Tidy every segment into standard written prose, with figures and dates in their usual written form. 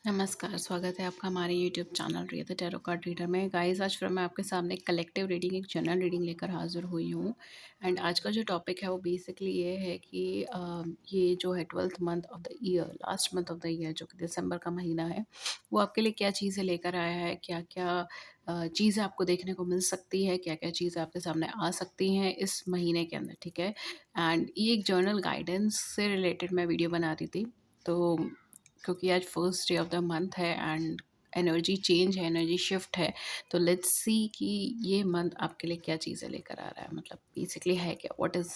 नमस्कार, स्वागत है आपका हमारे YouTube channel Riya the tarot card reader में। गाइस, आज फिर मैं आपके सामने एक कलेक्टिव रीडिंग, एक जनरल रीडिंग लेकर हाज़िर हुई हूँ। एंड आज का जो टॉपिक है वो बेसिकली ये है कि ये जो है 12th month of the year, last month of the year जो कि दिसंबर का महीना है, वो आपके लिए क्या चीज़ें लेकर आया है, क्या-क्या चीज़ें आपको देखने को मिल सकती है, क्या-क्या चीज़ें आपके सामने आ सकती हैं इस महीने के अंदर, ठीक है? एंड ये एक जर्नल गाइडेंस से रिलेटेड मैं वीडियो बना रही थी। तो क्योंकि आज first day of the month है एंड एनर्जी चेंज है, एनर्जी शिफ्ट है। तो लेट्स सी कि ये मंथ आपके लिए क्या चीज़ें लेकर आ रहा है, मतलब बेसिकली है क्या, what is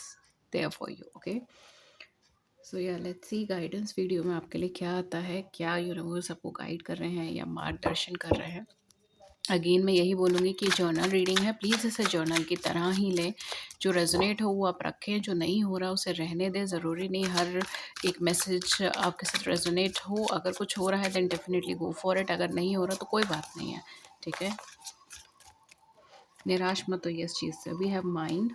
there for you. Okay, so yeah let's C guidance video में आपके लिए क्या आता है, क्या यूनिवर्स आपको गाइड कर रहे हैं या मार्गदर्शन कर रहे हैं। अगेन मैं यही बोलूँगी कि जर्नल रीडिंग है, प्लीज़ इसे जर्नल की तरह ही लें। जो रेजोनेट हो वो आप रखें, जो नहीं हो रहा उसे रहने दें। ज़रूरी नहीं हर एक मैसेज आपके साथ रेजोनेट हो। अगर कुछ हो रहा है then definitely go for it, अगर नहीं हो रहा तो कोई बात नहीं है, ठीक है? निराश मत होइए इस चीज़ से। We have mind.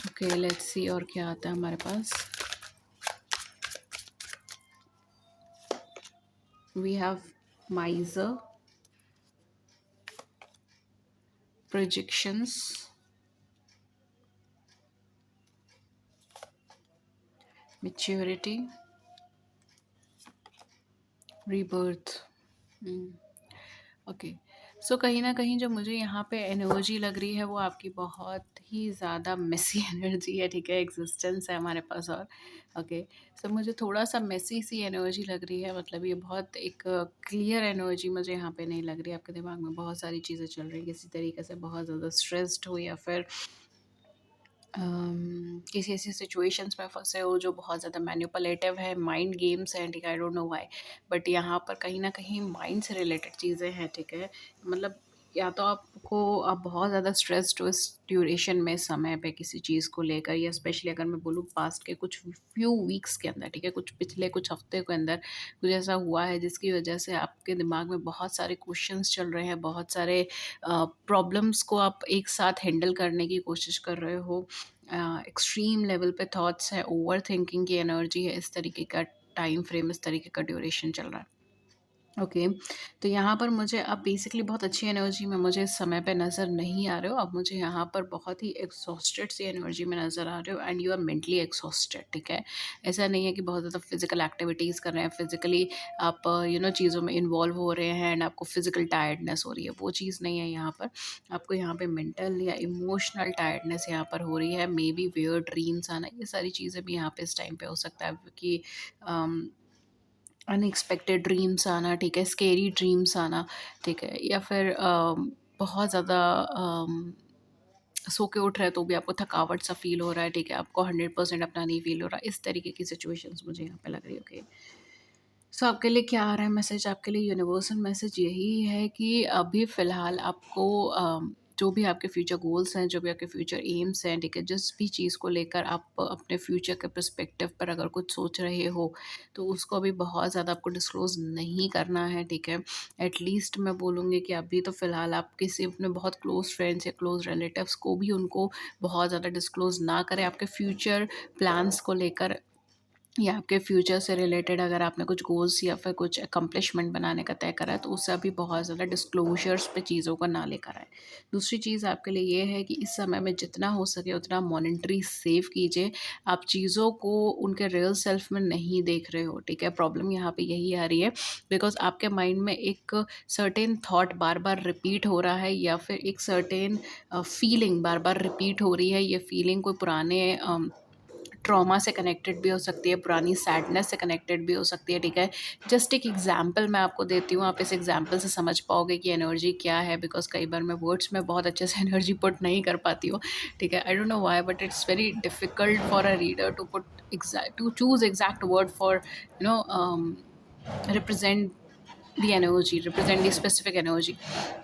Okay, let's see और क्या आता है हमारे पास। We have miser, projections, maturity, rebirth. Okay, so कहीं न कहीं जो मुझे यहाँ पे एनर्जी लग रही है वो आपकी बहुत ही ज़्यादा मेसी एनर्जी है, ठीक है? एक्सिस्टेंस है हमारे पास। और ओके, सो मुझे थोड़ा-सा मेसी सी एनर्जी लग रही है, मतलब ये बहुत एक क्लियर एनर्जी मुझे यहाँ पे नहीं लग रही है। आपके दिमाग में बहुत सारी चीज़ें चल रही हैं, किसी तरीके से बहुत ज़्यादा स्ट्रेस्ड हो या फिर किसी ऐसी सिचुएशंस में फँसे हो जो बहुत ज़्यादा मैनिपुलेटिव है, माइंड गेम्स हैं, ठीक है? I don't know why, but यहाँ पर कहीं न कहीं माइंड से रिलेटेड चीज़ें हैं, ठीक है? मतलब या तो आप बहुत ज़्यादा स्ट्रेस्ड हो इस ड्यूरेशन में, समय पे किसी चीज़ को लेकर, या स्पेशली अगर मैं बोलूँ पास्ट के कुछ फ्यू वीक्स के अंदर, ठीक है? कुछ पिछले कुछ हफ्ते के अंदर कुछ ऐसा हुआ है जिसकी वजह से आपके दिमाग में बहुत सारे क्वेश्चंस चल रहे हैं, बहुत सारे प्रॉब्लम्स को आप एक साथ हैंडल करने की कोशिश कर रहे हो। एक्सट्रीम लेवल पे थॉट्स है, ओवरथिंकिंग की एनर्जी है, इस तरीके का टाइम फ्रेम, इस तरीके का ड्यूरेशन चल रहा है। ओके, तो यहाँ पर मुझे आप बेसिकली बहुत अच्छी एनर्जी में मुझे इस समय पे नज़र नहीं आ रहे हो। आप मुझे यहाँ पर बहुत ही एग्जॉस्टेड सी एनर्जी में नज़र आ रहे हो and you are mentally exhausted, ठीक है? ऐसा नहीं है कि बहुत ज़्यादा फिजिकल एक्टिविटीज़ कर रहे हैं, फिजिकली आप चीज़ों में इन्वॉल्व हो रहे हैं एंड आपको फिजिकल टायर्डनेस हो रही है, वो चीज़ नहीं है यहाँ पर। आपको यहाँ पे मेंटल या इमोशनल टायर्डनेस यहाँ पर हो रही है, मे बी वियर्ड ड्रीम्स आना, ये सारी चीज़ें भी यहाँ पे इस टाइम पे हो सकता है, क्योंकि अनएक्सपेक्टेड ड्रीम्स आना, ठीक है? स्केरी ड्रीम्स आना, ठीक है? या फिर बहुत ज़्यादा सो के उठ रहे हैं तो भी आपको थकावट सा फ़ील हो रहा है, ठीक है? आपको 100% अपना नहीं फ़ील हो रहा, इस तरीके की सिचुएशंस मुझे यहाँ पे लग रही है, ओके? सो आपके लिए क्या आ रहा है मैसेज? आपके लिए यूनिवर्सल मैसेज यही है कि अभी फ़िलहाल आपको जो भी आपके फ्यूचर गोल्स हैं, जो भी आपके फ्यूचर एम्स हैं, ठीक है? जिस भी चीज़ को लेकर आप अपने फ्यूचर के पर्सपेक्टिव पर अगर कुछ सोच रहे हो, तो उसको अभी बहुत ज़्यादा आपको डिस्क्लोज़ नहीं करना है, ठीक है? एटलीस्ट मैं बोलूँगी कि अभी तो फ़िलहाल आप किसी अपने बहुत क्लोज़ फ्रेंड्स या क्लोज़ रिलेटिव्स को भी उनको बहुत ज़्यादा डिस्क्लोज़ ना करें। आपके फ्यूचर प्लान्स को लेकर या आपके फ्यूचर से रिलेटेड अगर आपने कुछ गोल्स या फिर कुछ अकम्प्लिशमेंट बनाने का तय करा है, तो उससे अभी बहुत ज़्यादा डिस्क्लोजर्स पे चीज़ों को ना लेकर आए। दूसरी चीज़ आपके लिए ये है कि इस समय में जितना हो सके उतना मॉनेटरी सेव कीजिए। आप चीज़ों को उनके रियल सेल्फ में नहीं देख रहे हो, ठीक है? प्रॉब्लम यहाँ पे यही आ रही है बिकॉज़ आपके माइंड में एक सर्टेन थॉट बार-बार रिपीट हो रहा है, या फिर एक सर्टेन फीलिंग बार-बार रिपीट हो रही है। ये फीलिंग कोई पुराने ट्रॉमा से कनेक्टेड भी हो सकती है, पुरानी सैडनेस से कनेक्टेड भी हो सकती है, ठीक है? जस्ट एक एग्ज़ाम्पल मैं आपको देती हूँ, आप इस एग्ज़ाम्पल से समझ पाओगे कि एनर्जी क्या है, बिकॉज़ कई बार मैं वर्ड्स में बहुत अच्छे से एनर्जी पुट नहीं कर पाती हूँ, ठीक है? I don't know why, but it's very difficult for a reader to choose exact word for represent the energy, represent the specific energy.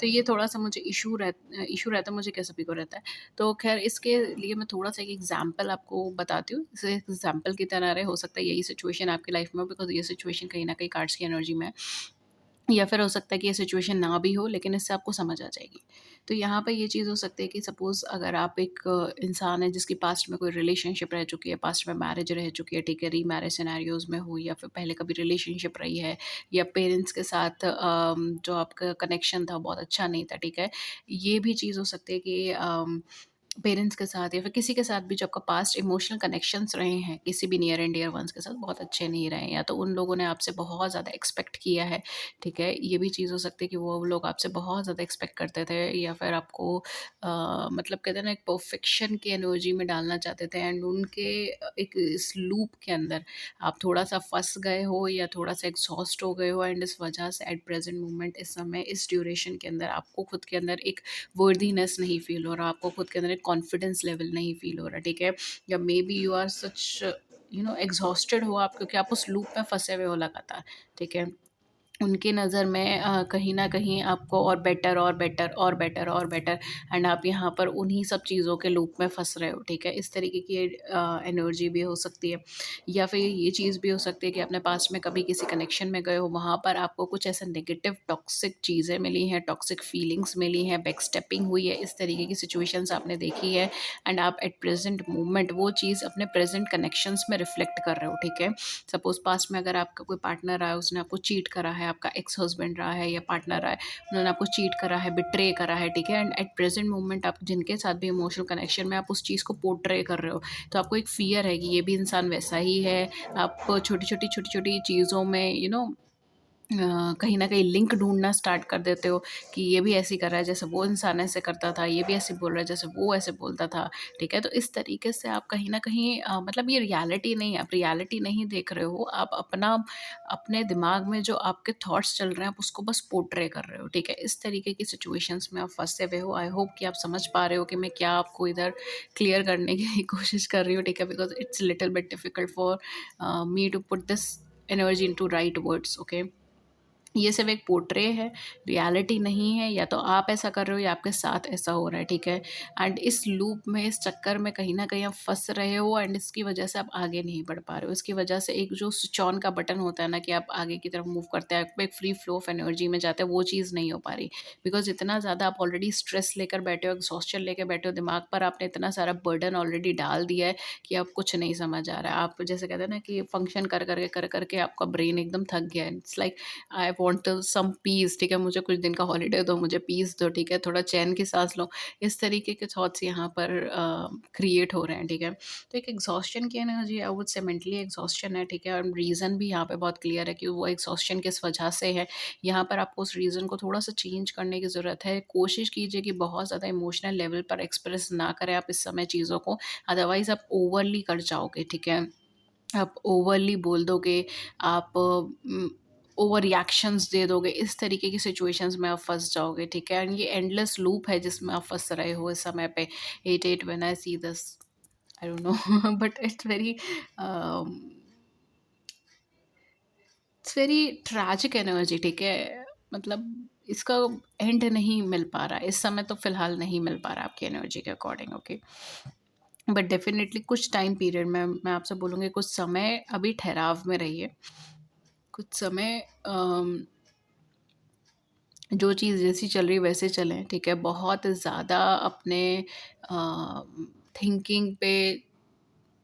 तो ये थोड़ा-सा मुझे इश्यू रहता है, मुझे क्या सभी को रहता है। तो ख़ैर इसके लिए मैं थोड़ा-सा एक एग्ज़ाम्पल आपको बताती हूँ। इसे एग्ज़ाम्पल की तरह रहे, हो सकता है यही सिचुएशन आपकी लाइफ़ में हो, बिकॉज़ ये सिचुएशन कहीं न कहीं कार्ड्स की एनर्जी में है। या फिर हो सकता है कि ये सिचुएशन ना भी हो, लेकिन इससे आपको समझ आ जाएगी। तो यहाँ पे ये चीज़ हो सकती है कि सपोज़ अगर आप एक इंसान है जिसकी पास्ट में कोई रिलेशनशिप रह चुकी है, पास्ट में मैरिज रह चुकी है, ठीक है, रीमैरिज सिनेरियोज़ में हो या फिर पहले कभी रिलेशनशिप रही है या पेरेंट्स के साथ जो आपका कनेक्शन था बहुत अच्छा नहीं था, ठीक है। ये भी चीज़ हो सकती है कि पेरेंट्स के साथ या फिर किसी के साथ भी जो आपका पास्ट इमोशनल कनेक्शंस रहे हैं, किसी भी नियर एंड डियर वन्स के साथ बहुत अच्छे नहीं रहे हैं, या तो उन लोगों ने आपसे बहुत ज़्यादा एक्सपेक्ट किया है, ठीक है? ये भी चीज़ हो सकती है कि वो लोग आपसे बहुत ज़्यादा एक्सपेक्ट करते थे या फिर आपको मतलब कहते हैं ना, एक परफेक्शन की एनर्जी में डालना चाहते थे, एंड उनके एक इस लूप के अंदर आप थोड़ा-सा फँस गए हो या थोड़ा-सा एग्ज़ॉस्ट हो गए हो, एंड इस वजह से एट प्रेज़ेंट मोमेंट इस समय इस ड्यूरेशन के अंदर आपको खुद के अंदर एक वर्दीनेस नहीं फ़ील हो रहा, आपको खुद के अंदर एक कॉन्फिडेंस लेवल नहीं फ़ील हो रहा, ठीक है? या maybe you are such exhausted हो आप, क्योंकि आप उस लूप में फँसे हुए हो लगातार, ठीक है? उनकी नज़र में कहीं न कहीं आपको और बेटर और बेटर और बेटर और बेटर, एंड आप यहाँ पर उन्हीं सब चीज़ों के लूप में फँस रहे हो, ठीक है? इस तरीके की एनर्जी भी हो सकती है। या फिर ये चीज़ भी हो सकती है कि अपने पास्ट में कभी किसी कनेक्शन में गए हो, वहाँ पर आपको कुछ ऐसे नेगेटिव टॉक्सिक चीज़ें मिली हैं, टॉक्सिक फीलिंग्स मिली हैं, बैकस्टेपिंग हुई है, इस तरीके की सिचुएशंस आपने देखी है, एंड आप एट प्रेज़ेंट मोमेंट वो चीज़ अपने प्रेज़ेंट कनेक्शंस में रिफ्लेक्ट कर रहे हो, ठीक है? सपोज़ पास्ट में अगर आपका कोई पार्टनर रहा है, उसने आपको चीट करा है, आपका एक्स हस्बैंड रहा है या पार्टनर रहा है, उन्होंने आपको चीट करा है, बिट्रे करा है, ठीक है? एंड एट प्रेज़ेंट मोमेंट आप जिनके साथ भी इमोशनल कनेक्शन में आप उस चीज़ को पोर्ट्रे कर रहे हो, तो आपको एक फ़ियर है कि ये भी इंसान वैसा ही है। आप छोटी-छोटी चीज़ों में कहीं न कहीं लिंक ढूँढना स्टार्ट कर देते हो कि ये भी ऐसे ही कर रहा है जैसे वो इंसान ऐसे करता था, ये भी ऐसे बोल रहा है जैसे वो ऐसे बोलता था, ठीक है? तो इस तरीके से आप कहीं न कहीं मतलब ये रियलिटी नहीं है, आप रियलिटी नहीं देख रहे हो, आप अपने दिमाग में जो आपके थॉट्स चल रहे हैं, आप उसको बस पोर्ट्रे कर रहे हो, ठीक है? इस तरीके की सिचुएशंस में आप फँसे हुए हो। आई होप कि आप समझ पा रहे हो कि मैं क्या आपको इधर क्लियर करने की कोशिश कर रही हूँ, ठीक है? Because it's little bit difficult for me to put this energy into right words, okay? ये सिर्फ़ एक पोर्ट्रे है, रियलिटी नहीं है, या तो आप ऐसा कर रहे हो या आपके साथ ऐसा हो रहा है, ठीक है? एंड इस लूप में, इस चक्कर में कहीं न कहीं आप फँस रहे हो, एंड इसकी वजह से आप आगे नहीं बढ़ पा रहे हो। इसकी वजह से एक जो स्विच ऑन का बटन होता है ना कि आप आगे की तरफ मूव करते हैं, आप एक फ्री फ्लो ऑफ एनर्जी में जाते हैं, वो चीज़ नहीं हो पा रही। बिकॉज़ इतना ज़्यादा आप ऑलरेडी स्ट्रेस लेकर बैठे हो, एग्ज़ॉस्शन लेके बैठे हो, दिमाग पर आपने इतना सारा बर्डन ऑलरेडी डाल दिया है कि अब कुछ नहीं समझ आ रहा है। आप जैसे कहते हैं ना कि फंक्शन कर के आपका ब्रेन एकदम थक गया है। It's like I want some peace, ठीक है? मुझे कुछ दिन का हॉलिडे दो, मुझे पीस दो, ठीक है? थोड़ा चैन की साँस लो। इस तरीके के थॉट्स यहाँ पर क्रिएट हो रहे हैं, ठीक है? तो एक एग्ज़ॉस्शन की energy, I would say mentally exhaustion है, ठीक है? और रीज़न भी यहाँ पे बहुत क्लियर है कि वो एग्ज़ॉस्शन किस वजह से है। यहाँ पर आपको उस रीज़न को थोड़ा-सा चेंज करने की ज़रूरत है। कोशिश कीजिए कि बहुत ज़्यादा इमोशनल लेवल पर एक्सप्रेस ना करें आप इस समय चीज़ों को, अदरवाइज़ आप ओवरली कर जाओगे, ठीक है? आप ओवरली बोल दोगे, आप ओवर रिएक्शंस दे दोगे, इस तरीके की सिचुएशंस में आप फँस जाओगे, ठीक है? एंड ये एंडलेस लूप है जिसमें आप फँस रहे हो इस समय पे। It when I see this, I don't no but um, it's very tragic energy, ठीक है? मतलब इसका एंड नहीं मिल पा रहा है, इस समय तो फ़िलहाल नहीं मिल पा रहा है आपकी एनर्जी के अकॉर्डिंग, ओके? बट डेफ़िनिटली कुछ टाइम पीरियड में मैं आपसे बोलूँगी, कुछ समय अभी ठहराव में रहिए। कुछ समय जो चीज़ जैसी चल रही है वैसे चलें, ठीक है? बहुत ज़्यादा अपने अ, थिंकिंग पे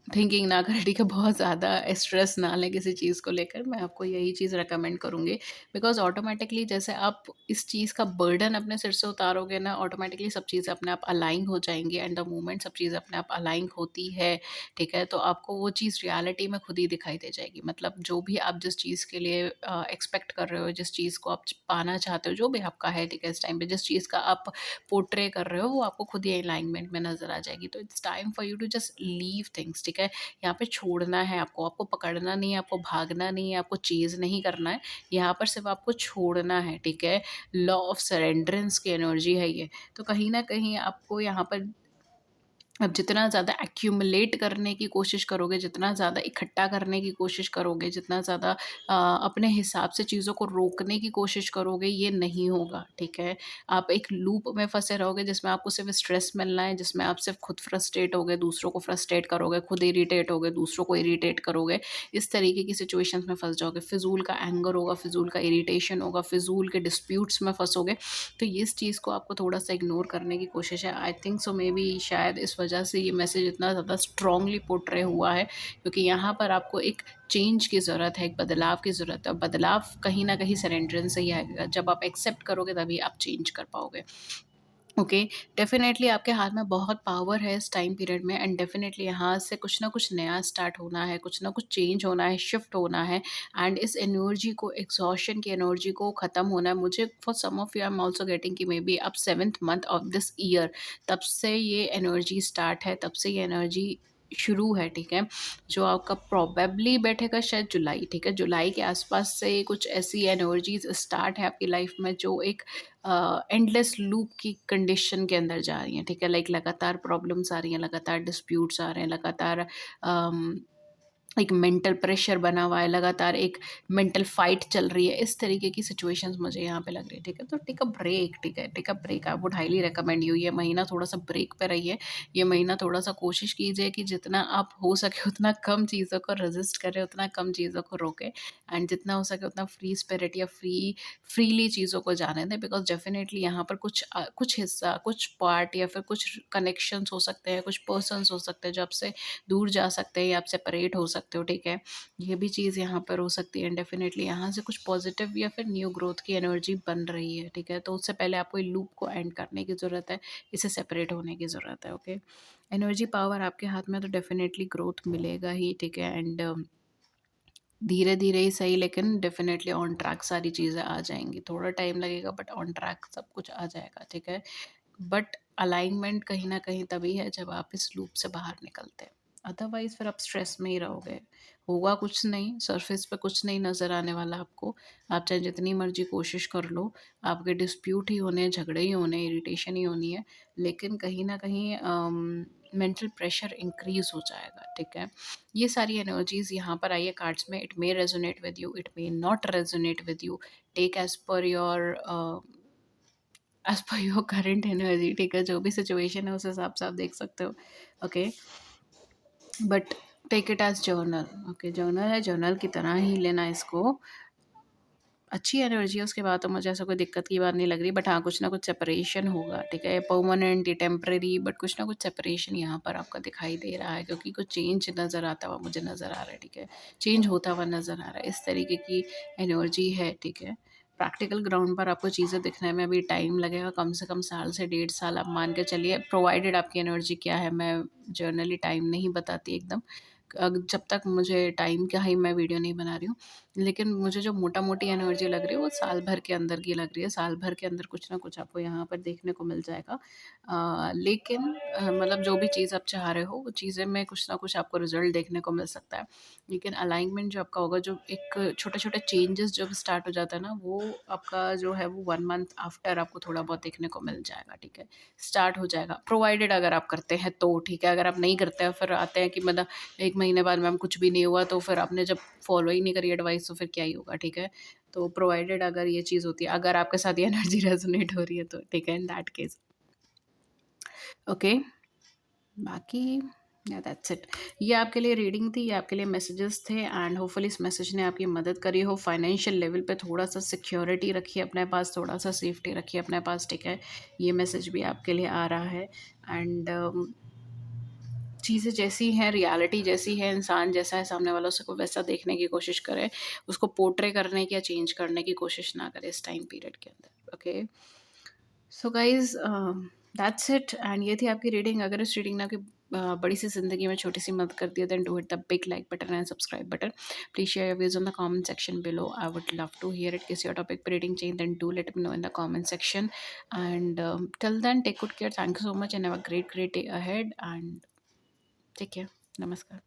थिंकिंग ना करें, ठीक है? बहुत ज़्यादा स्ट्रेस ना लें किसी चीज़ को लेकर, मैं आपको यही चीज़ रिकमेंड करूँगी। बिकॉज़ ऑटोमैटिकली जैसे आप इस चीज़ का बर्डन अपने सिर से उतारोगे ना, ऑटोमैटिकली सब चीज़ें अपने आप अलाइन हो जाएँगी, एंड द मोमेंट सब चीज़ें अपने आप अलाइन होती है, ठीक है? तो आपको वो चीज़ रियलिटी में खुद ही दिखाई दे जाएगी। मतलब जो भी आप जिस चीज़ के लिए एक्सपेक्ट कर रहे हो, जिस चीज़ को आप पाना चाहते हो, जो भी आपका है, ठीक है? इस टाइम पे जिस चीज़ का आप पोर्ट्रे कर रहे हो, वो आपको खुद ही अलाइनमेंट में नज़र आ जाएगी। तो it's time for you to just leave things, ठीक है? यहाँ पे छोड़ना है आपको, आपको पकड़ना नहीं है, आपको भागना नहीं है, आपको चेज़ नहीं करना है, यहाँ पर सिर्फ़ आपको छोड़ना है, ठीक है? लॉ ऑफ सरेंडरेंस की एनर्जी है ये। तो कहीं न कहीं आपको यहाँ पर अब जितना ज़्यादा एक्यूमुलेट करने की कोशिश करोगे, जितना ज़्यादा इकट्ठा करने की कोशिश करोगे, जितना ज़्यादा अपने हिसाब से चीज़ों को रोकने की कोशिश करोगे, ये नहीं होगा, ठीक है? आप एक लूप में फँसे रहोगे जिसमें आपको सिर्फ़ स्ट्रेस मिलना है, जिसमें आप सिर्फ़ खुद फ्रस्ट्रेट होगे, दूसरों को फ्रस्ट्रेट करोगे, खुद इरिटेट होगे, दूसरों को इरिटेट करोगे। इस तरीके की सिचुएशंस में फँस जाओगे। फ़िज़ूल का एंगर होगा, फ़िज़ूल का इरिटेशन होगा, फ़िज़ूल के डिस्प्यूट्स में फँसोगे। तो इस चीज़ को आपको थोड़ा-सा इग्नोर करने की कोशिश है। I think so may be शायद इस वजह से ये मैसेज इतना ज़्यादा स्ट्रॉन्गली पोर्ट्रे हुआ है, क्योंकि यहाँ पर आपको एक चेंज की ज़रूरत है, एक बदलाव की ज़रूरत है। बदलाव कहीं न कहीं सरेंडरेंस से ही आएगा। जब आप एक्सेप्ट करोगे तभी आप चेंज कर पाओगे। ओके, डेफ़िनेटली आपके हाथ में बहुत पावर है इस टाइम पीरियड में, एंड डेफ़िनेटली यहाँ से कुछ ना कुछ नया स्टार्ट होना है, कुछ ना कुछ चेंज होना है, शिफ्ट होना है, एंड इस एनर्जी को, एग्ज़ॉशन की एनर्जी को ख़त्म होना है। मुझे for some of you I am also getting कि मे बी अब 7th month of this year, तब से ये एनर्जी स्टार्ट है, तब से ये एनर्जी शुरू है, ठीक है? जो आपका प्रोबेबली बैठेगा शायद जुलाई, ठीक है? जुलाई के आस-पास से कुछ ऐसी एनर्जीज़ स्टार्ट है आपकी लाइफ़ में जो एक एंडलेस लूप की कंडीशन के अंदर जा रही हैं, ठीक है? लाइक लगातार प्रॉब्लम्स आ रही हैं, लगातार डिस्प्यूट्स आ रहे हैं, लगातार एक मेंटल प्रेशर बना हुआ है, लगातार एक मेंटल फाइट चल रही है। इस तरीके की सिचुएशंस मुझे यहाँ पे लग रही है, ठीक है? तो टेक अ ब्रेक, ठीक है? Take a break, I would highly recommend you. ये महीना थोड़ा-सा ब्रेक पे रहिए। ये महीना थोड़ा-सा कोशिश कीजिए कि जितना आप हो सके उतना कम चीज़ों को रेज़िस्ट करें, उतना कम चीज़ों को रोकें, एंड जितना हो सके उतना फ्री स्पिरिट या फ्रीली चीज़ों को जाने दें, बिकॉज़ डेफ़िनेटली यहाँ पर कुछ हिस्सा, कुछ पार्ट या फिर कुछ कनेक्शंस हो सकते हैं, कुछ पर्सन्स हो सकते हैं जो आपसे दूर जा सकते हैं या आप सेपरेट हो सकते हो, ठीक है? ये भी चीज़ यहाँ पर हो सकती है, एंड डेफ़िनेटली यहाँ से कुछ पॉज़िटिव या फिर न्यू ग्रोथ की एनर्जी बन रही है, ठीक है? तो उससे पहले आपको ये लूप को एंड करने की ज़रूरत है, इससे सेपरेट होने की ज़रूरत है, ओके? एनर्जी पावर आपके हाथ में, तो डेफ़िनेटली ग्रोथ मिलेगा ही, ठीक है? एंड धीरे-धीरे ही सही, लेकिन डेफ़िनेटली ऑन ट्रैक सारी चीज़ें आ जाएँगी। थोड़ा टाइम लगेगा बट ऑन ट्रैक सब कुछ आ जाएगा, ठीक है? बट अलाइनमेंट कहीं न कहीं तभी है जब आप इस लूप से बाहर निकलते हैं। अदरवाइज़ फिर आप स्ट्रेस में ही रहोगे। होगा कुछ नहीं, सरफ़ेस पे कुछ नहीं नज़र आने वाला आपको। आप चाहे जितनी मर्ज़ी कोशिश कर लो, आपके डिस्प्यूट ही होने हैं, झगड़े ही होने हैं, इरिटेशन ही होनी है, लेकिन कहीं न कहीं मेंटल प्रेशर इंक्रीज़ हो जाएगा, ठीक है? ये सारी एनर्जीज़ यहाँ पर आई है कार्ड्स में। It may resonate with you, it may not resonate with you. Take as per your current energy, ठीक है? जो भी सिचुएशन है उस हिसाब से आप देख सकते हो, okay? But take it as journal, okay? Journal है, जर्नल की तरह ही लेना इसको। अच्छी एनर्जी है, उसके बाद तो मुझे ऐसा कोई दिक्कत की बात नहीं लग रही, बट हाँ, कुछ ना कुछ सेपरेशन होगा, ठीक है? परमानेंट या टेम्परेरी, बट कुछ ना कुछ सेपरेशन यहाँ पर आपका दिखाई दे रहा है, क्योंकि कुछ चेंज नज़र आता हुआ मुझे नज़र आ रहा है, ठीक है? चेंज होता हुआ नज़र आ रहा है, इस तरीके की एनर्जी है, ठीक है? प्रैक्टिकल ग्राउंड पर आपको चीज़ें दिखने में अभी टाइम लगेगा, कम से कम साल से 1.5 साल आप मान के चलिए, प्रोवाइडेड आपकी एनर्जी क्या है, मैं जनरली टाइम नहीं बताती एकदम। जब तक मुझे टाइम का ही मैं वीडियो नहीं बना रही हूँ। लेकिन मुझे जो मोटा-मोटी एनर्जी लग रही है वो साल भर के अंदर की लग रही है। साल भर के अंदर कुछ ना कुछ आपको यहाँ पर देखने को मिल जाएगा। लेकिन मतलब जो भी चीज़ आप चाह रहे हो वो चीज़ें में कुछ ना कुछ आपको रिज़ल्ट देखने को मिल सकता है। लेकिन अलाइनमेंट जो आपका होगा, जो एक छोटे-छोटे चेंजेस जब स्टार्ट हो जाता है ना, वो आपका जो है वो 1 मंथ आफ्टर आपको थोड़ा बहुत देखने को मिल जाएगा, ठीक है? स्टार्ट हो जाएगा, प्रोवाइडेड अगर आप करते हैं तो, ठीक है? अगर आप नहीं करते हैं फिर आते हैं कि मतलब 1 महीने बाद मैम कुछ भी नहीं हुआ, तो फिर आपने जब फॉलो ही नहीं करी एडवाइस तो फिर क्या ही होगा, ठीक है? तो प्रोवाइडेड अगर ये चीज़ होती है, अगर आपके साथ ये एनर्जी रेज़ोनेट हो रही है तो, ठीक है? In that case, okay? बाकी या दैट्स इट। ये आपके लिए रीडिंग थी, ये आपके लिए मैसेजेस थे, एंड होपफुली इस मैसेज ने आपकी मदद करी हो। फाइनेंशियल लेवल पे थोड़ा-सा सिक्योरिटी रखिए अपने पास, थोड़ा-सा सेफ्टी रखिए अपने पास, ठीक है? ये मैसेज भी आपके लिए आ रहा है, एंड चीज़ें जैसी हैं, रियलिटी जैसी है, इंसान जैसा है सामने वाला, उसको वैसा देखने की कोशिश करें। उसको पोर्ट्रे करने की या चेंज करने की कोशिश ना करें इस टाइम पीरियड के अंदर, okay? So guys that's it, and ये थी आपकी रीडिंग। अगर इस रीडिंग ने आपकी बड़ी सी ज़िंदगी में छोटी-सी मदद कर दी है, then do hit the big like button and subscribe button. Please share your views on the comment section below. I would love to hear it. किसी और टॉपिक पे रीडिंग चाहिए, then do let me know in the comment section, and till then take good care. Thank you so much and have a great day ahead, and take care. नमस्कार।